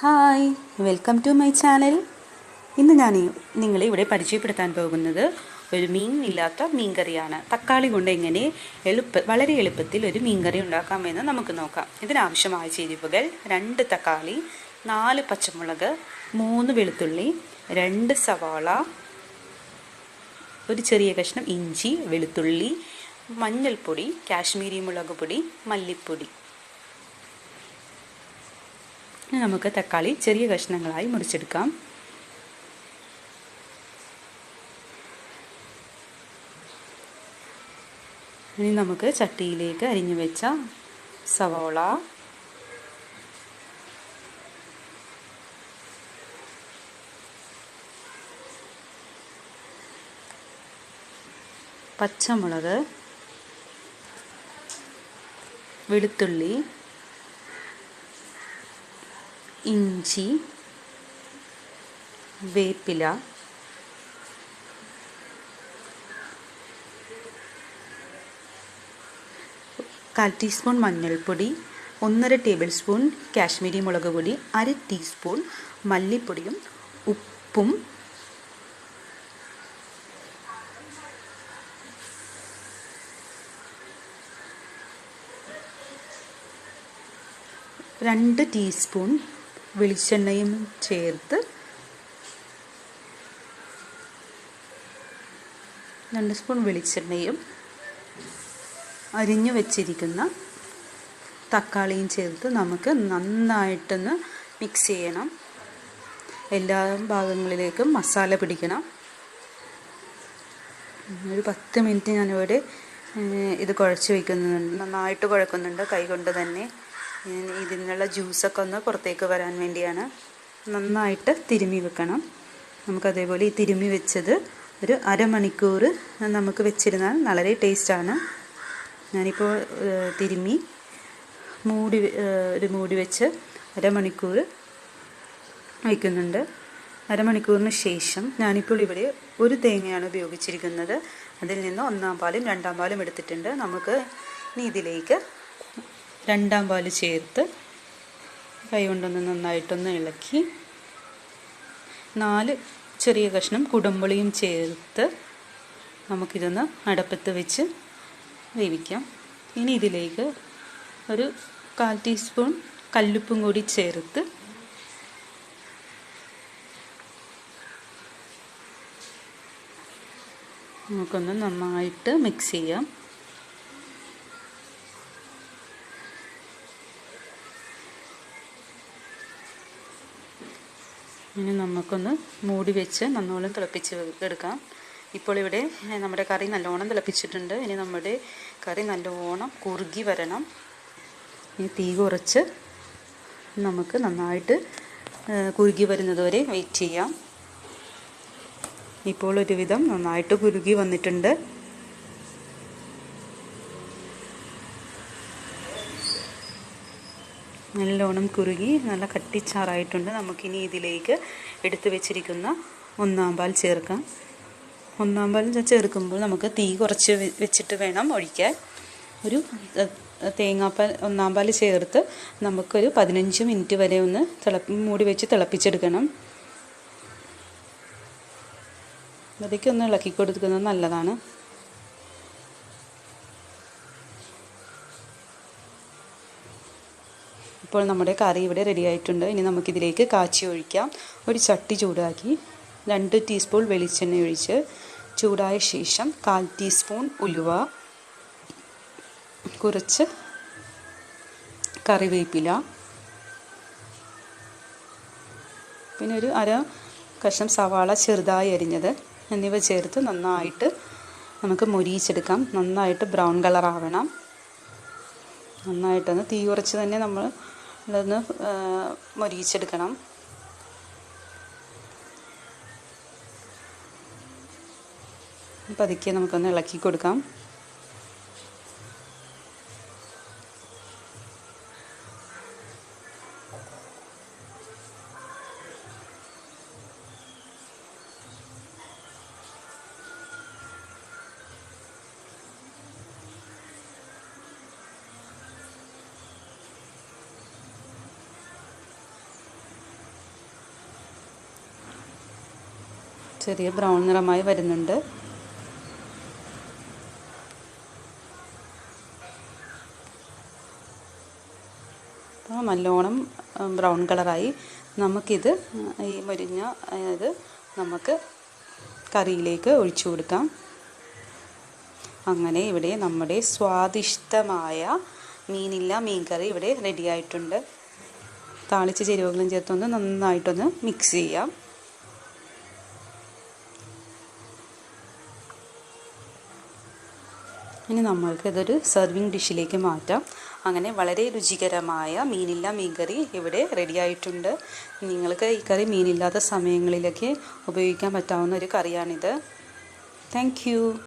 Hi, welcome to my channel. ഇന്ന് ഞാൻ നിങ്ങളെ ഇവിടെ പരിചയപ്പെടുത്താൻ പോകുന്നത് ഒരു മീനില്ലാത്ത മീൻകറിയാണ്. തക്കാളി കൊണ്ട് എങ്ങനെ വളരെ എളുപ്പത്തിൽ ഒരു മീൻകറി ഉണ്ടാക്കാമെന്ന് നമുക്ക് നോക്കാം. ഇതിനാവശ്യമായ ചേരുവകൾ: 2 തക്കാളി, 4 പച്ചമുളക്, 3 വെളുത്തുള്ളി, 2 സവാള, ഒരു ചെറിയ കഷ്ണം ഇഞ്ചി, വെളുത്തുള്ളി, മഞ്ഞൾപ്പൊടി, കാശ്മീരി മുളക് പൊടി, മല്ലിപ്പൊടി. ഇനി നമുക്ക് തക്കാളി ചെറിയ കഷ്ണങ്ങളായി മുറിച്ചെടുക്കാം. ഇനി നമുക്ക് ചട്ടിയിലേക്ക് അരിഞ്ഞു വെച്ച സവാള, പച്ചമുളക്, വെളുത്തുള്ളി, ഇഞ്ചി, വേപ്പില, കാൽ ടീസ്പൂൺ മഞ്ഞൾപ്പൊടി, 1.5 ടേബിൾ സ്പൂൺ കാശ്മീരി മുളക് പൊടി, 1/2 ടീസ്പൂൺ മല്ലിപ്പൊടിയും ഉപ്പും, രണ്ട് ടീസ്പൂൺ വെളിച്ചെണ്ണയും ചേർത്ത് 2 സ്പൂൺ വെളിച്ചെണ്ണയും അരിഞ്ഞു വെച്ചിരിക്കുന്ന തക്കാളിയും ചേർത്ത് നമുക്ക് നന്നായിട്ടൊന്ന് മിക്സ് ചെയ്യണം. എല്ലാ ഭാഗങ്ങളിലേക്കും മസാല പിടിക്കണം. ഒരു 10 മിനിറ്റ് ഞാനിവിടെ ഇത് കുഴച്ച് വയ്ക്കുന്നുണ്ട്. നന്നായിട്ട് കുഴക്കുന്നുണ്ട് കൈ കൊണ്ട് തന്നെ. ഇതിനുള്ള ജ്യൂസൊക്കെ ഒന്ന് പുറത്തേക്ക് വരാൻ വേണ്ടിയാണ്. നന്നായിട്ട് തിരുമ്മി വെക്കണം. നമുക്കതേപോലെ ഈ തിരുമ്മി വെച്ചത് ഒരു അരമണിക്കൂർ നമുക്ക് വെച്ചിരുന്നാൽ വളരെ ടേസ്റ്റാണ്. ഞാനിപ്പോൾ തിരുമ്മി മൂടി വെച്ച് അരമണിക്കൂർ വയ്ക്കുന്നുണ്ട്. അരമണിക്കൂറിന് ശേഷം ഞാനിപ്പോൾ ഇവിടെ ഒരു തേങ്ങയാണ് ഉപയോഗിച്ചിരിക്കുന്നത്. അതിൽ നിന്ന് 1-ാം പാലും 2-ാം പാലും എടുത്തിട്ടുണ്ട്. നമുക്ക് ഇനി ഇതിലേക്ക് 2-ാം പാല് ചേർത്ത് കൈ കൊണ്ടൊന്ന് നന്നായിട്ടൊന്ന് ഇളക്കി 4 ചെറിയ കഷ്ണം കുടംപുളിയും ചേർത്ത് നമുക്കിതൊന്ന് അടപ്പത്ത് വെച്ച് വേവിക്കാം. ഇനി ഇതിലേക്ക് ഒരു 1/4 ടീസ്പൂൺ കല്ലുപ്പും കൂടി ചേർത്ത് നമുക്കൊന്ന് നന്നായിട്ട് മിക്സ് ചെയ്യാം. ഇനി നമുക്കൊന്ന് മൂടി വെച്ച് നല്ലോണം തിളപ്പിച്ച് എടുക്കാം. ഇപ്പോൾ ഇവിടെ നമ്മുടെ കറി നല്ലോണം തിളപ്പിച്ചിട്ടുണ്ട്. ഇനി നമ്മുടെ കറി നല്ലോണം കുറുകി വരണം. ഇനി തീ കുറച്ച് നമുക്ക് നന്നായിട്ട് കുറുകി വരുന്നത് വരെ വെയിറ്റ് ചെയ്യാം. ഇപ്പോൾ ഒരുവിധം നന്നായിട്ട് കുറുകി വന്നിട്ടുണ്ട്. നല്ലോണം കുറുകി നല്ല കട്ടിച്ചാറായിട്ടുണ്ട്. നമുക്കിനി ഇതിലേക്ക് എടുത്തു വെച്ചിരിക്കുന്ന 1-ാം പാൽ ചേർക്കാം. 1-ാം പാൽ ചേർക്കുമ്പോൾ നമുക്ക് തീ കുറച്ച് വെച്ചിട്ട് വേണം ഒഴിക്കാൻ. ഒരു തേങ്ങാപ്പാൽ 1-ാം പാൽ ചേർത്ത് നമുക്കൊരു 15 മിനിറ്റ് വരെ ഒന്ന് മൂടി വെച്ച് തിളപ്പിച്ചെടുക്കണം. അതൊക്കെ ഒന്ന് ഇളക്കി കൊടുക്കുന്നത് നല്ലതാണ്. ഇപ്പോൾ നമ്മുടെ കറി ഇവിടെ റെഡി ആയിട്ടുണ്ട്. ഇനി നമുക്കിതിലേക്ക് കാച്ചി ഒഴിക്കാം. ഒരു ചട്ടി ചൂടാക്കി 2 ടീസ്പൂൺ വെളിച്ചെണ്ണ ഒഴിച്ച് ചൂടായ ശേഷം 1/4 ടീസ്പൂൺ ഉലുവ, കുറച്ച് കറിവേപ്പില, പിന്നെ ഒരു 1/2 കഷ്ണം സവാള ചെറുതായി അരിഞ്ഞത് എന്നിവ ചേർത്ത് നന്നായിട്ട് നമുക്ക് മൊരിയിച്ചെടുക്കാം. നന്നായിട്ട് ബ്രൗൺ കളറാവണം. നന്നായിട്ടൊന്ന് തീ കുറച്ച് തന്നെ നമ്മൾ ഇതൊന്ന് മൊരിയിച്ചെടുക്കണം. പതുക്കെ നമുക്കൊന്ന് ഇളക്കി കൊടുക്കാം. ചെറിയ ബ്രൗൺ നിറമായി വരുന്നുണ്ട്. അപ്പോൾ നല്ലോണം ബ്രൗൺ കളറായി. നമുക്കിത് ഈ മുരിഞ്ഞ ഇത് നമുക്ക് കറിയിലേക്ക് ഒഴിച്ചു കൊടുക്കാം. അങ്ങനെ ഇവിടെ നമ്മുടെ സ്വാദിഷ്ടമായ മീനില്ല മീൻ കറി ഇവിടെ റെഡി ആയിട്ടുണ്ട്. താളിച്ച ചേരുവകളും ചേർത്തൊന്ന് നന്നായിട്ടൊന്ന് മിക്സ് ചെയ്യാം. ഇനി നമ്മൾക്ക് ഇതൊരു സെർവിങ് ഡിഷിലേക്ക് മാറ്റാം. അങ്ങനെ വളരെ രുചികരമായ മീനില്ല മീൻ കറി ഇവിടെ റെഡി ആയിട്ടുണ്ട്. നിങ്ങൾക്ക് ഈ കറി മീനില്ലാത്ത സമയങ്ങളിലൊക്കെ ഉപയോഗിക്കാൻ പറ്റാവുന്ന ഒരു കറിയാണിത്. Thank you.